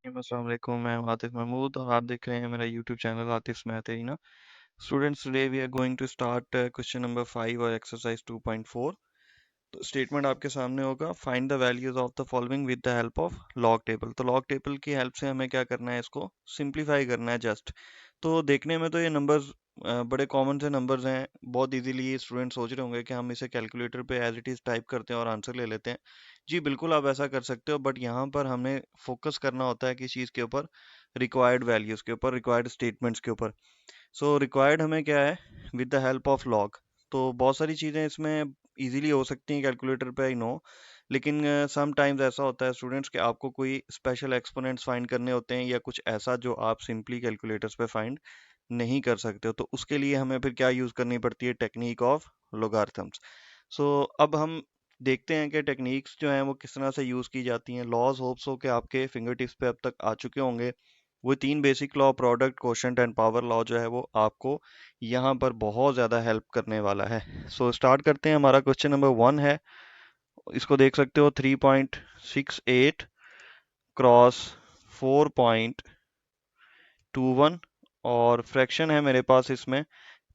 अस्सलाम वालेकुम, मैं हूं आतिफ महमूद और आप देख रहे हैं मेरा YouTube channel Atif math arena. Students, today we are going to start question number 5 और एक्सरसाइज 2.4। तो स्टेटमेंट आपके सामने होगा, find the values of the following with the help of log table. तो लॉग टेबल की हेल्प से हमें क्या करना है, इसको सिंप्लीफाई करना है जस्ट। तो देखने में तो ये नंबर्स बड़े कॉमन से नंबर्स हैं, बहुत इजीली ये स्टूडेंट सोच रहे होंगे कि हम इसे कैलकुलेटर पे एज इट इज़ टाइप करते हैं और आंसर ले लेते हैं। जी बिल्कुल, आप ऐसा कर सकते हो, बट यहाँ पर हमें फोकस करना होता है किस चीज़ के ऊपर, रिक्वायर्ड वैल्यूज़ के ऊपर, रिक्वायर्ड स्टेटमेंट्स के ऊपर। सो रिक्वायर्ड हमें क्या है, with the help of log. तो बहुत सारी चीज़ें इसमें इजीली हो सकती हैं कैलकुलेटर पे, आई नो, लेकिन सम टाइम्स ऐसा होता है स्टूडेंट्स कि आपको कोई स्पेशल एक्सपोनेंट्स फाइंड करने होते हैं या कुछ ऐसा जो आप सिंपली कैलकुलेटर्स पे फाइंड नहीं कर सकते हो। तो उसके लिए हमें फिर क्या यूज़ करनी पड़ती है, टेक्निक ऑफ लोगारिथम्स। सो अब हम देखते हैं कि टेक्निक्स जो हैं वो किस तरह से यूज़ की जाती हैं। लॉज होप्स हो कि आपके फिंगर टिप्स पे अब तक आ चुके होंगे। वो 3 basic law, product, quotient and power law, जो है वो आपको यहाँ पर बहुत ज़्यादा हेल्प करने वाला है। सो स्टार्ट करते हैं। हमारा क्वेश्चन नंबर 1 है, इसको देख सकते हो, 3.68 क्रॉस 4.21 और फ्रैक्शन है मेरे पास इसमें।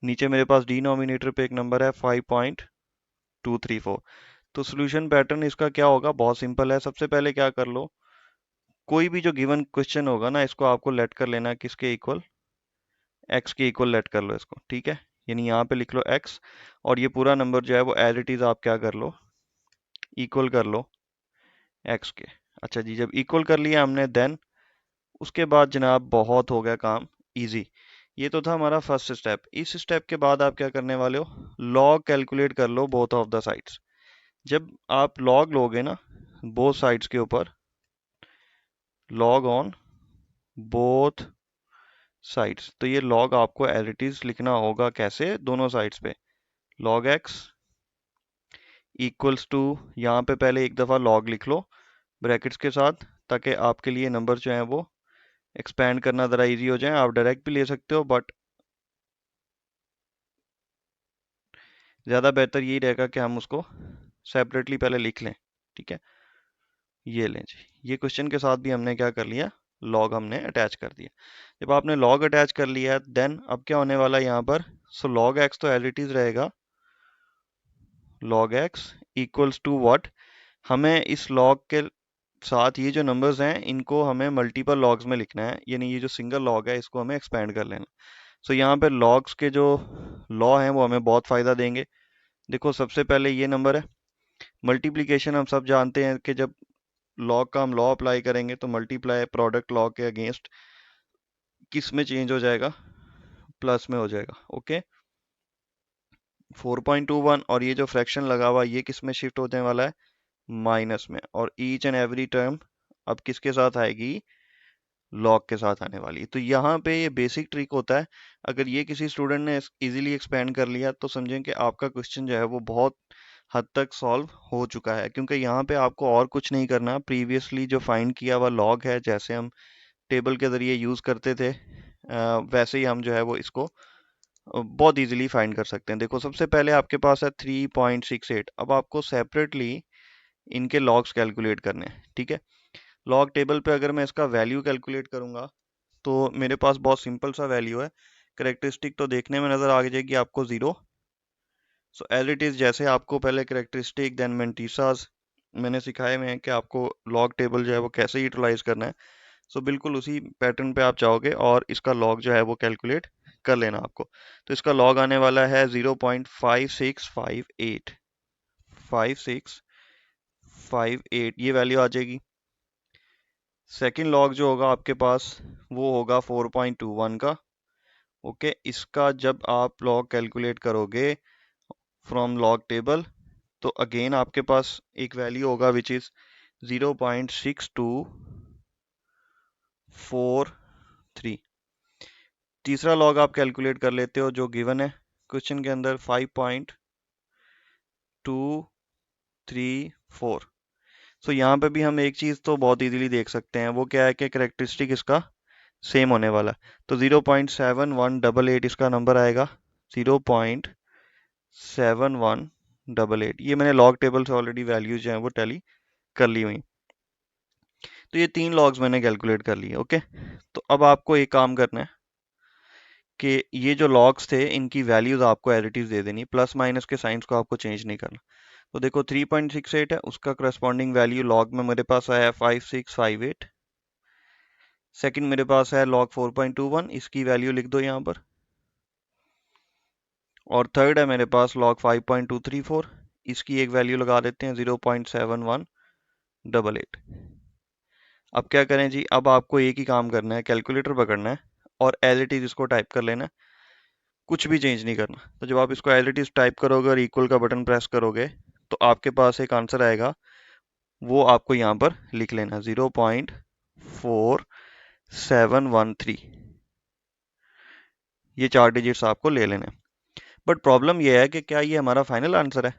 नीचे मेरे पास डिनोमिनेटर पे एक नंबर है 5.234। तो सोल्यूशन पैटर्न इसका क्या होगा, बहुत सिंपल है। सबसे पहले क्या कर लो, कोई भी जो गिवन क्वेश्चन होगा ना, इसको आपको लेट कर लेना है किसके इक्वल, एक्स के इक्वल लेट कर लो इसको, ठीक है। यानी यहाँ पे लिख लो एक्स और ये पूरा नंबर जो है वो एज इट इज आप क्या कर लो, इक्वल कर लो एक्स के। अच्छा जी, जब इक्वल कर लिया हमने, देन उसके बाद जनाब बहुत हो गया काम इजी। ये तो था हमारा फर्स्ट स्टेप। इस स्टेप के बाद आप क्या करने वाले हो, लॉग कैलकुलेट कर लो बोथ ऑफ द साइड्स। जब आप लॉग लोगे ना बोथ साइड्स के ऊपर, लॉग ऑन बोथ साइड्स, तो ये लॉग आपको एज इट इज लिखना होगा कैसे, दोनों साइड्स पे, लॉग एक्स इक्वल्स टू, यहाँ पे पहले एक दफ़ा लॉग लिख लो ब्रैकेट्स के साथ, ताकि आपके लिए नंबर जो हैं वो एक्सपेंड करना ज़रा इजी हो जाए। आप डायरेक्ट भी ले सकते हो, बट ज़्यादा बेहतर यही रहेगा कि हम उसको सेपरेटली पहले लिख लें, ठीक है। ये लें जी, ये क्वेश्चन के साथ भी हमने क्या कर लिया, लॉग हमने अटैच कर दिया। जब आपने लॉग अटैच कर लिया है, देन अब क्या होने वाला है यहाँ पर, सो लॉग एक्स तो एज इट इज़ रहेगा, log x equals to what, हमें इस लॉग के साथ ये जो नंबर्स हैं इनको हमें मल्टीपल लॉग्स में लिखना है, यानी ये जो सिंगल लॉग है इसको हमें एक्सपेंड कर लेना। सो यहाँ पे लॉग्स के जो लॉ हैं वो हमें बहुत फ़ायदा देंगे। देखो सबसे पहले ये नंबर है, मल्टीप्लिकेशन हम सब जानते हैं कि जब लॉग का हम लॉ अप्लाई करेंगे तो मल्टीप्लाई प्रोडक्ट लॉ के अगेंस्ट किस में चेंज हो जाएगा, प्लस में हो जाएगा, ओके। 4.21 और ये जो फ्रैक्शन लगा हुआ ये किस में शिफ्ट होने वाला है, माइनस में। और ईच एंड एवरी टर्म अब किसके साथ आएगी, लॉग के साथ आने वाली। तो यहाँ पे ये बेसिक ट्रिक होता है। अगर ये किसी स्टूडेंट ने इजीली एक्सपेंड कर लिया तो समझें कि आपका क्वेश्चन जो है वो बहुत हद तक सॉल्व हो चुका है, क्योंकि यहाँ पे आपको और कुछ नहीं करना। प्रीवियसली जो फाइंड किया हुआ लॉग है, जैसे हम टेबल के ज़रिए यूज़ करते थे, वैसे ही हम जो है वो इसको बहुत इजीली फाइंड कर सकते हैं। देखो सबसे पहले आपके पास है 3.68। अब आपको सेपरेटली इनके लॉग्स कैलकुलेट करने हैं, ठीक है। लॉग टेबल पे अगर मैं इसका वैल्यू कैलकुलेट करूंगा तो मेरे पास बहुत सिंपल सा वैल्यू है। करेक्टरिस्टिक तो देखने में नज़र आ जाएगी आपको 0। सो एज इट इज़, जैसे आपको पहले करेक्टरिस्टिक देन मेंटिसास मैंने सिखाए हुए हैं कि आपको लॉग टेबल जो है वो कैसे यूटिलाइज करना है। सो बिल्कुल उसी पैटर्न पे आप जाओगे और इसका लॉग जो है वो कैलकुलेट कर लेना आपको। तो इसका लॉग आने वाला है 0.5658, 5658 ये वैल्यू आ जाएगी। सेकेंड लॉग जो होगा आपके पास वो होगा 4.21 का, ओके। इसका जब आप लॉग कैलकुलेट करोगे फ्रॉम लॉग टेबल तो अगेन आपके पास एक वैल्यू होगा विच इज 0.6243। तीसरा लॉग आप कैलकुलेट कर लेते हो जो गिवन है क्वेश्चन के अंदर, 5.234। सो यहाँ पे भी हम एक चीज़ तो बहुत इजीली देख सकते हैं, वो क्या है कि करेक्टरिस्टिक इसका सेम होने वाला है। तो 0.7188 इसका नंबर आएगा, 0.7188। ये मैंने लॉग टेबल से ऑलरेडी वैल्यूज जो हैं वो टैली कर ली हुई। तो ये 3 लॉग्स मैंने कैलकुलेट कर लिए। ओके, तो अब आपको एक काम करना है कि ये जो लॉग्स थे इनकी वैल्यूज आपको एज इट इज दे देनी, प्लस माइनस के साइंस को आपको चेंज नहीं करना। तो देखो 3.68 है, उसका करस्पॉन्डिंग वैल्यू लॉग में मेरे पास आया 5658। सेकंड मेरे पास है लॉग 4.21, इसकी वैल्यू लिख दो यहाँ पर। और थर्ड है मेरे पास लॉग 5.234, इसकी एक वैल्यू लगा देते हैं 0.7188। अब क्या करें जी, अब आपको एक ही काम करना है, कैलकुलेटर पकड़ना है और एज इट इज इसको टाइप कर लेना है, कुछ भी चेंज नहीं करना। तो जब आप इसको एज इट इज टाइप करोगे और इक्वल का बटन प्रेस करोगे तो आपके पास एक आंसर आएगा, वो आपको यहाँ पर लिख लेना 0.4713। ये 4 डिजिट्स आपको ले लेने। बट प्रॉब्लम यह है कि क्या ये हमारा फाइनल आंसर है?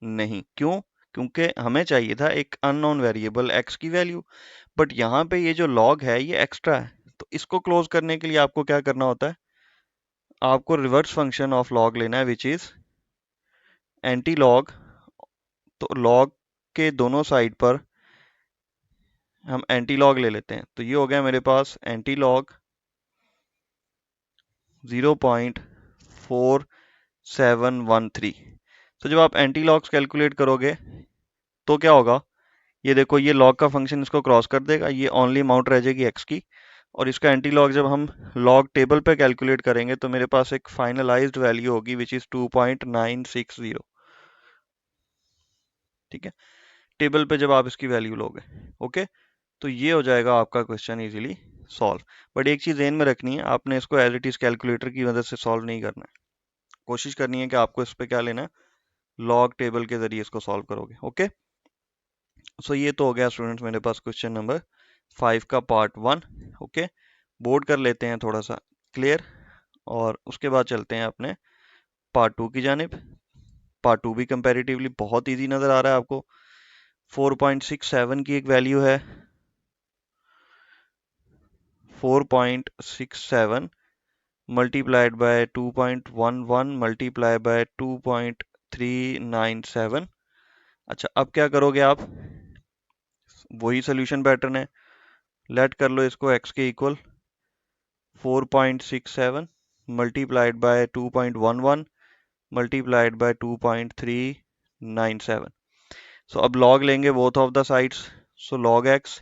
नहीं। क्यों? क्योंकि हमें चाहिए था एक अननोन वेरिएबल x की वैल्यू, बट यहाँ पे ये जो लॉग है ये एक्स्ट्रा है। तो इसको क्लोज करने के लिए आपको क्या करना होता है, आपको रिवर्स फंक्शन ऑफ लॉग लेना है विच इज एंटी लॉग। तो लॉग के दोनों साइड पर हम एंटी लॉग ले लेते हैं। तो ये हो गया मेरे पास एंटी लॉग 0.4713। तो जब आप एंटी लॉग्स कैलकुलेट करोगे तो क्या होगा, ये देखो ये लॉग का फंक्शन इसको क्रॉस कर देगा, ये ओनली अमाउंट रह जाएगी एक्स की, और इसका एंटी लॉग जब हम लॉग टेबल पे कैलकुलेट करेंगे तो मेरे पास एक फाइनलाइज्ड वैल्यू होगी विच इज 2.960। ठीक है, टेबल पे जब आप इसकी वैल्यू लोगे। ओके, तो ये हो जाएगा आपका क्वेश्चन इजीली सॉल्व। बट एक चीज ध्यान में रखनी है, आपने इसको एज इट इज कैलकुलेटर की मदद से सॉल्व नहीं करना है। कोशिश करनी है कि आपको इस पे क्या लेना है, लॉग टेबल के जरिए इसको सॉल्व करोगे। ओके, सो ये तो हो गया स्टूडेंट्स मेरे पास क्वेश्चन नंबर 5 का पार्ट 1। ओके, बोर्ड कर लेते हैं थोड़ा सा क्लियर, और उसके बाद चलते हैं अपने पार्ट 2 की जानिब। पार्ट 2 भी कंपैरेटिवली बहुत इजी नजर आ रहा है आपको। 4.67 की एक वैल्यू है, 4.67 मल्टीप्लाइड बाय 2.11 मल्टीप्लाई बाय 2.397। अच्छा, अब क्या करोगे आप, वही सोल्यूशन पैटर्न है, लेट कर लो इसको x के equal 4.67 multiplied by 2.11 multiplied by 2.397। सो अब लॉग लेंगे both of the sides, so log x।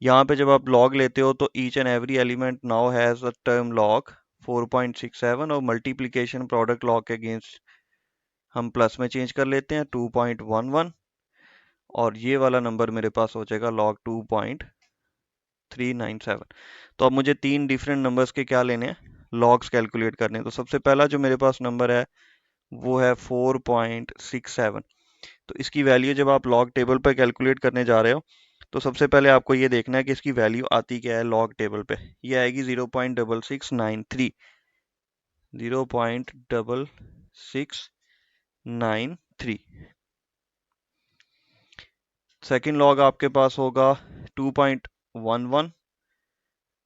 यहाँ पे जब आप लॉग लेते हो तो each and every element now has a term log 4.67, और मल्टीप्लिकेशन प्रोडक्ट लॉग के अगेंस्ट हम प्लस में चेंज कर लेते हैं 2.11, और ये वाला नंबर मेरे पास हो जाएगा लॉग 2.397। तो अब मुझे 3 डिफरेंट नंबर्स के क्या लेने हैं, लॉग्स कैलकुलेट करने हैं। तो सबसे पहला जो मेरे पास नंबर है वो है 4.67। तो इसकी वैल्यू जब आप लॉग टेबल पर कैलकुलेट करने जा रहे हो तो सबसे पहले आपको ये देखना है कि इसकी वैल्यू आती क्या है लॉग टेबल पे। ये आएगी 0.6693, 0.6693। सेकेंड लॉग आपके पास होगा 2.11।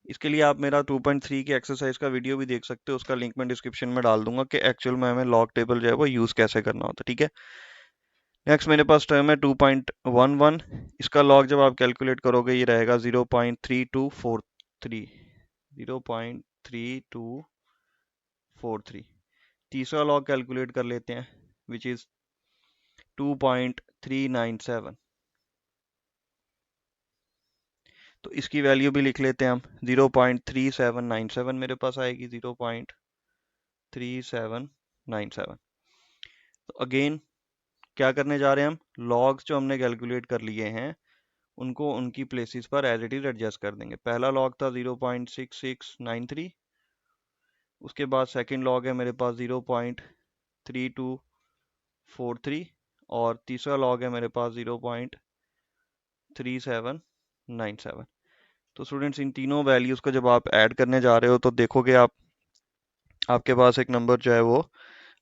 इसके लिए आप मेरा 2.3 की एक्सरसाइज का वीडियो भी देख सकते हो, उसका लिंक मैं डिस्क्रिप्शन में डाल दूंगा कि एक्चुअल में हमें लॉग टेबल जो है वो यूज़ कैसे करना होता है। ठीक है, नेक्स्ट मेरे पास टर्म है 2.11, इसका लॉग जब आप कैलकुलेट करोगे ये रहेगा 0.3243, 0.3243। तीसरा लॉग कैलकुलेट कर लेते हैं विच इज 2.397। तो इसकी वैल्यू भी लिख लेते हैं हम, 0.3797 मेरे पास आएगी, 0.3797। तो अगेन क्या करने जा रहे हैं हम, लॉग्स जो हमने कैलकुलेट कर लिए हैं उनको उनकी प्लेसेस पर एज इट इज एडजस्ट कर देंगे। पहला लॉग था 0.6693, उसके बाद सेकंड लॉग है मेरे पास 0.3243, और तीसरा लॉग है मेरे पास 0.3797। तो स्टूडेंट्स इन तीनों वैल्यूज को जब आप ऐड करने जा रहे हो तो देखोगे आप, आपके पास एक नंबर जो है वो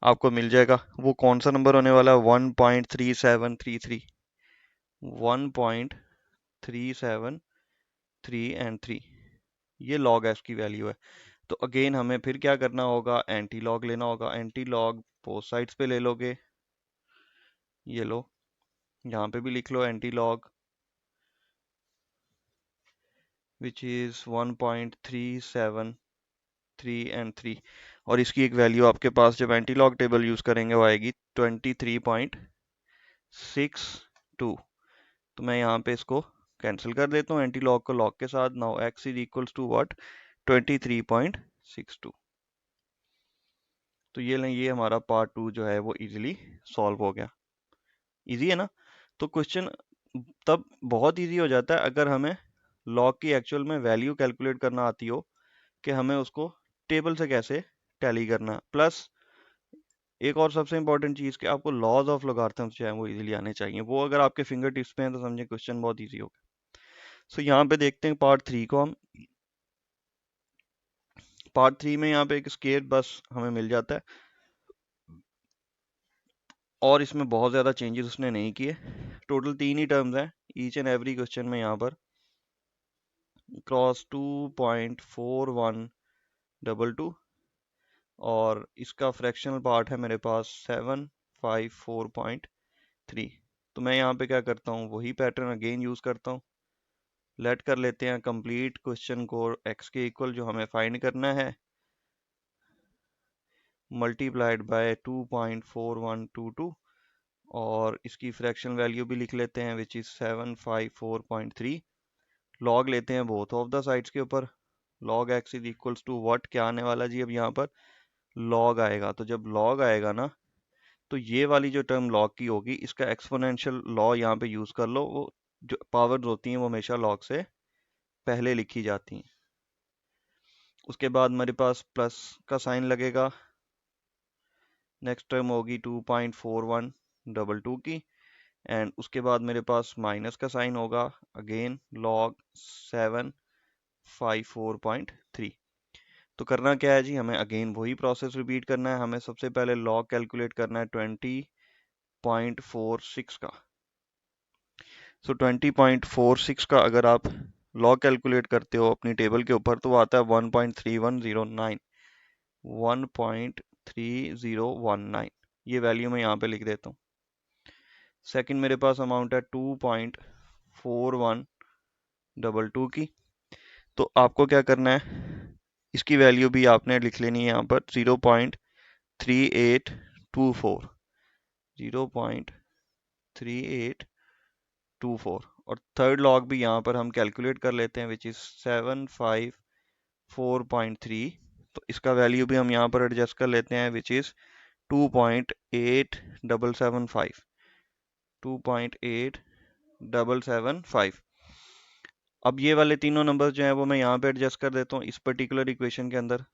आपको मिल जाएगा। वो कौन सा नंबर होने वाला है, 1.3733, 1.373 एंड 3, ये लॉग एस की वैल्यू है। तो अगेन हमें फिर क्या करना होगा, एंटी लॉग लेना होगा। एंटी लॉग बोथ साइड्स पे ले लोगे, ये लो यहाँ पे भी लिख लो antilog which is 1.373 and 3, और इसकी एक वैल्यू आपके पास जब एंटी लॉग टेबल यूज़ करेंगे वो आएगी 23.62। तो मैं यहाँ पे इसको कैंसिल कर देता हूँ एंटी लॉग को लॉग के साथ। Now x is equals to what, 23.62। तो ये हमारा पार्ट 2 जो है वो इजीली सॉल्व हो गया। इजी है ना। तो क्वेश्चन तब बहुत इजी हो जाता है अगर हमें लॉग की एक्चुअल में वैल्यू कैलकुलेट करना आती हो कि हमें उसको टेबल से कैसे टैली करना है। प्लस एक और सबसे इंपॉर्टेंट चीज़ कि आपको लॉज ऑफ लॉगरिथम्स जो है वो इजीली आने चाहिए। वो अगर आपके फिंगर टिप्स पे हैं तो समझे क्वेश्चन बहुत इजी होगा। सो यहाँ पे देखते हैं पार्ट 3 को हम। पार्ट 3 में यहाँ पे एक स्केयर बस हमें मिल जाता है और इसमें बहुत ज़्यादा चेंजेस उसने नहीं किए। टोटल 3 ही टर्म्स हैं ईच एंड एवरी क्वेश्चन में। यहाँ पर क्रॉस 2.4122 और इसका फ्रैक्शनल पार्ट है मेरे पास 754.3। तो मैं यहाँ पे क्या करता हूँ, वही पैटर्न अगेन यूज़ करता हूँ। लेट कर लेते हैं कंप्लीट क्वेश्चन को x के इक्वल जो हमें फाइंड करना है मल्टीप्लाइड बाय 2.4122 और इसकी फ्रैक्शन वैल्यू भी लिख लेते हैं विच इज़ 754.3। लॉग लेते हैं बोथ ऑफ द साइड्स के ऊपर। Log x is equals to what, क्या आने वाला जी, अब यहाँ पर लॉग आएगा। तो जब लॉग आएगा ना तो ये वाली जो टर्म लॉग की होगी इसका एक्सपोनेंशियल लॉ यहाँ पे यूज़ कर लो। वो जो पावर्स होती हैं वो हमेशा लॉग से पहले लिखी जाती हैं। उसके बाद मेरे पास प्लस का साइन लगेगा। नेक्स्ट टर्म होगी 2.4122 की एंड उसके बाद मेरे पास माइनस का साइन होगा अगेन लॉग 754.3। तो करना क्या है जी, हमें अगेन वही प्रोसेस रिपीट करना है। हमें सबसे पहले लॉग कैलकुलेट करना है 20.46 का। सो 20.46 का अगर आप लॉग कैलकुलेट करते हो अपनी टेबल के ऊपर तो वो आता है 1.3109। 1.3019 ये वैल्यू मैं यहाँ पे लिख देता हूँ। सेकंड मेरे पास अमाउंट है 2.4122 की। तो आपको क्या करना है, इसकी वैल्यू भी आपने लिख लेनी है यहाँ पर 0.3824। 0.3824 और थर्ड लॉग भी यहाँ पर हम कैलकुलेट कर लेते हैं विच इज़ 754.3। तो इसका वैल्यू भी हम यहाँ पर एडजस्ट कर लेते हैं विच इज़ 2.8775। 2.8775। अब ये वाले तीनों नंबर जो हैं वो मैं यहाँ पे एडजस्ट कर देता हूँ इस पर्टिकुलर इक्वेशन के अंदर।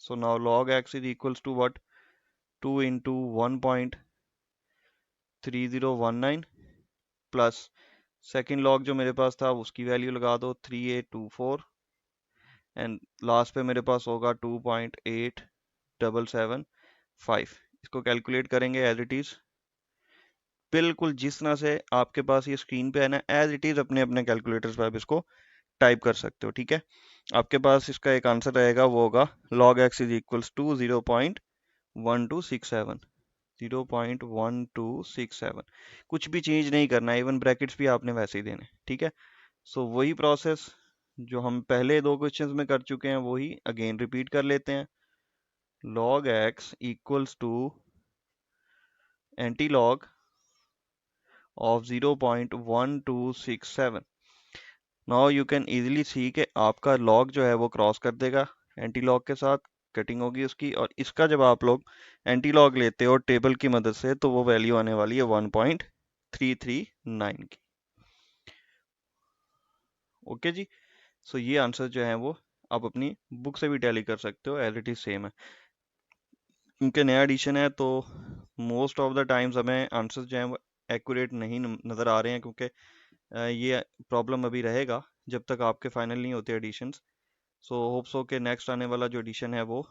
So now log x is equals to what, 2 into 1.3019 plus second log जो मेरे पास था उसकी वैल्यू लगा दो 3824 एंड लास्ट पे मेरे पास होगा 2.8775। इसको कैलकुलेट करेंगे एज इट इज़ बिल्कुल जिस तरह से आपके पास ये स्क्रीन पे है ना, एज इट इज़ अपने अपने कैलकुलेटर्स पर आप इसको टाइप कर सकते हो। ठीक है, आपके पास इसका एक आंसर रहेगा, वो होगा log x is equals to 0.1267। 0.1267 कुछ भी चेंज नहीं करना है, इवन ब्रैकेट्स भी आपने वैसे ही देने। ठीक है, सो वही प्रोसेस जो हम पहले दो क्वेश्चंस में कर चुके हैं वही अगेन रिपीट कर लेते हैं। log x equals to anti log of 0.1267। Now you can easily see कि आपका लॉग जो है वो क्रॉस कर देगा एंटी लॉग के साथ, कटिंग होगी उसकी। और इसका जब आप लोग एंटी लॉग लेते हो टेबल की मदद से तो वो वैल्यू आने वाली है 1.339 की। ओके जी, सो ये आंसर जो है वो आप अपनी बुक से भी टैली कर सकते हो, एज इट इज सेम है। क्योंकि नया एडिशन है तो मोस्ट ऑफ द टाइम्स हमें आंसर्स जो हैं वो एक्यूरेट नहीं नज़र आ रहे हैं, क्योंकि ये प्रॉब्लम अभी रहेगा जब तक आपके फाइनल नहीं होते एडिशंस। सो होप्स हो कि नेक्स्ट आने वाला जो एडिशन है वो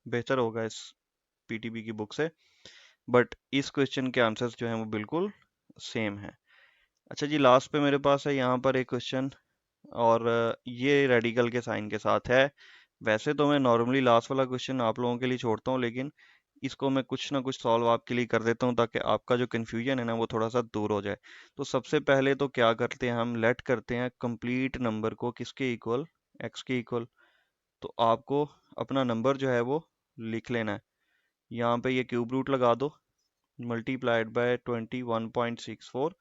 बेहतर होगा इस पीटीबी की बुक से। बट इस क्वेश्चन के आंसर्स जो हैं वो बिल्कुल सेम है। अच्छा जी, लास्ट पे मेरे पास है यहाँ पर एक क्वेश्चन और ये रेडिकल के साइन के साथ है। वैसे तो मैं नॉर्मली लास्ट वाला क्वेश्चन आप लोगों के लिए छोड़ता हूँ, लेकिन इसको मैं कुछ ना कुछ सॉल्व आपके लिए कर देता हूँ ताकि आपका जो कन्फ्यूजन है ना वो थोड़ा सा दूर हो जाए। तो सबसे पहले तो क्या करते हैं, हम लेट करते हैं कंप्लीट नंबर को किसके इक्वल, x के इक्वल, तो आपको अपना नंबर जो है वो लिख लेना है। यहाँ पे ये क्यूब रूट लगा दो, मल्टीप्लाइड बाय 21.64,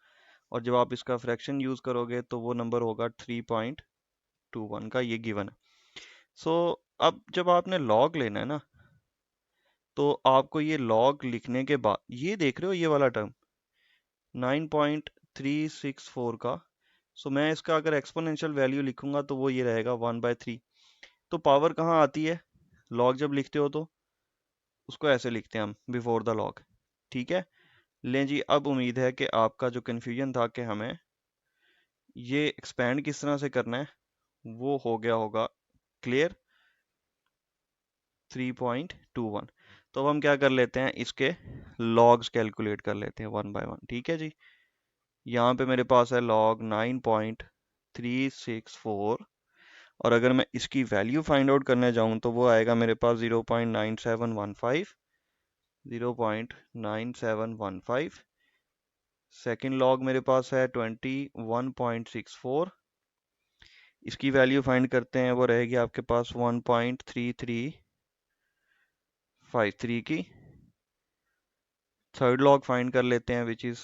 और जब आप इसका फ्रैक्शन यूज करोगे तो वो नंबर होगा 3.21 का, ये गिवन है। सो अब जब आपने लॉग लेना है ना, तो आपको ये लॉग लिखने के बाद ये देख रहे हो ये वाला टर्म 9.364 का, सो मैं इसका अगर एक्सपोनेंशियल वैल्यू लिखूंगा तो वो ये रहेगा 1/3। तो पावर कहाँ आती है, लॉग जब लिखते हो तो उसको ऐसे लिखते हैं हम, बिफोर द लॉग। ठीक है, लें जी, अब उम्मीद है कि आपका जो कन्फ्यूजन था कि हमें ये एक्सपेंड किस तरह से करना है वो हो गया होगा क्लियर। 3.21, तो अब हम क्या कर लेते हैं, इसके लॉग्स कैलकुलेट कर लेते हैं 1 by 1। ठीक है जी, यहाँ पे मेरे पास है लॉग 9.364, और अगर मैं इसकी वैल्यू फाइंड आउट करने जाऊँ तो वो आएगा मेरे पास 0.9715, 0.9715। सेकेंड लॉग मेरे पास है 21.64, इसकी वैल्यू फाइंड करते हैं, वो रहेगी आपके पास 1.3353 की। थर्ड लॉग फाइंड कर लेते हैं विच इज़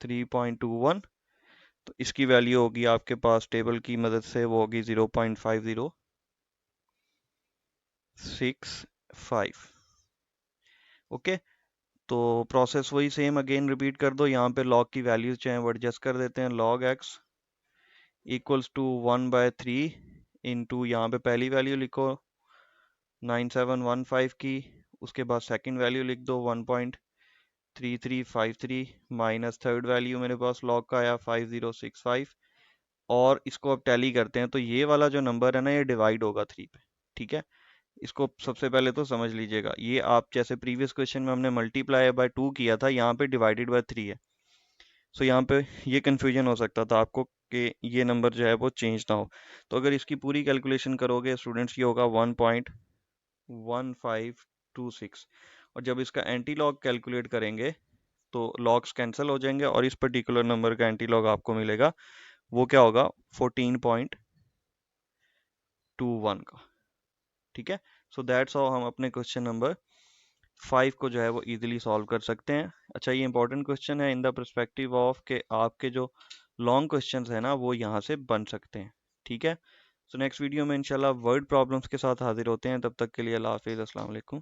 3.21, तो इसकी वैल्यू होगी आपके पास टेबल की मदद से, वो होगी 0.5065। ओके, तो प्रोसेस वही सेम अगेन रिपीट कर दो। यहाँ पे लॉग की वैल्यूज चाहे वो एडजस्ट कर देते हैं। Log x equals to 1/3 into, यहाँ पे पहली वैल्यू लिखो 9715 की, उसके बाद सेकंड वैल्यू लिख दो 1.3353 माइनस थर्ड वैल्यू मेरे पास लॉग का आया 5065, और इसको अब टैली करते हैं तो ये वाला जो नंबर है ना ये डिवाइड होगा 3 पे। ठीक है, इसको सबसे पहले तो समझ लीजिएगा, ये आप जैसे प्रीवियस क्वेश्चन में हमने मल्टीप्लाई बाय 2 किया था, यहाँ पे डिवाइडेड बाय 3 है। सो यहाँ पे ये कंफ्यूजन हो सकता था आपको कि ये नंबर जो है वो चेंज ना हो। तो अगर इसकी पूरी कैलकुलेशन करोगे स्टूडेंट्स, ये होगा 1.1526, और जब इसका एंटी लॉग कैलकुलेट करेंगे तो लॉग्स कैंसिल हो जाएंगे, और इस पर्टिकुलर नंबर का एंटी लॉग आपको मिलेगा, वो क्या होगा 14.21 का। ठीक है, सो दैट्स हाउ हम अपने क्वेश्चन नंबर 5 को जो है वो इजीली सॉल्व कर सकते हैं। अच्छा, ये इंपॉर्टेंट क्वेश्चन है इन द परस्पेक्टिव ऑफ के आपके जो लॉन्ग क्वेश्चंस है ना वो यहाँ से बन सकते हैं। ठीक है, सो नेक्स्ट वीडियो में इंशाल्लाह वर्ड प्रॉब्लम्स के साथ हाजिर होते हैं, तब तक के लिए अल्लाह हाफिज़, अस्सलाम वालेकुम।